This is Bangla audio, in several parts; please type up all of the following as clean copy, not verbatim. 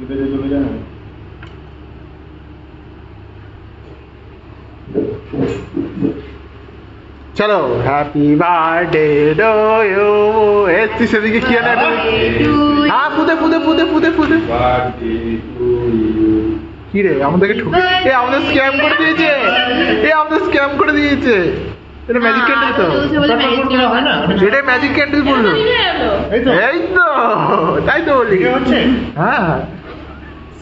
চলে যায় না। চলো হ্যাপি বার্থডে টু ইউ। এসছি সেদিকে কি না হ্যাঁ পুদে পুদে পুদে পুদে পুদে কি রে আমাদেরকে ঠুকে আমাদের স্ক্যাম করে দিয়েছে। আমাদের স্ক্যাম করে দিয়েছে। এটা ম্যাজিক ক্যান্ডেল তো, এটা ম্যাজিক ক্যান্ডেল বললো। এই তো তাই তো বলি হ্যাঁ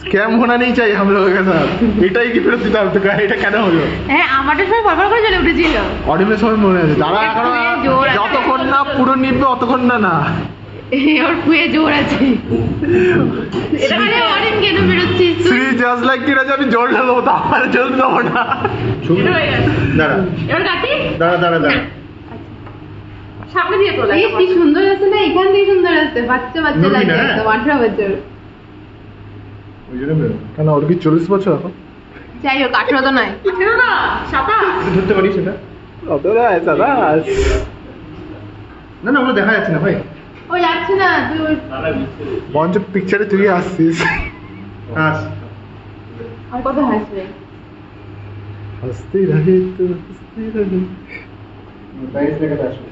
স্ক্যাম होना नहीं चाहिए हम लोगों के साथ। এটাই কি ফেরত দিতে হবে তোকে। এটা কেন হলো? হ্যাঁ আমারটা সবাই বড় করে চলে উঠেছিল। অডিমের সবাই মনে আছে তারা এখনো যতক্ষণ না পুরো নিবে অতক্ষণ না ওর কুয়ে জোর আছে। এটা মানে অডিম কেন বেরোচ্ছিস তুই? শ্রী জাস্ট লাইক কি রাজা আমি জোর ঢালবো তো আমার জোর দেবো না। দাঁড়া এবার কাটি। দাঁড়া সামনে দিয়ে তোলা। এই কি সুন্দর আছে না, এখান থেকে সুন্দর আছে। বাচ্চা বাচ্চা লাগে একদম 18 বছর। ওই জন্য বেরো। কেন ওর কি 40 বছর এখন? যাই হোক 18 তো নয়, 18 না 27। ধরতে পারি সেটা? অত না দাদা না না ওগুলো দেখা যাচ্ছে না ভাই। ও যাচ্ছে না তুই ওই মঞ্চ পিকচারে তুই আসছিস। আর কত হাসবে। हंसते रहे तो हंसते रहे। প্যারিস থেকে আসো।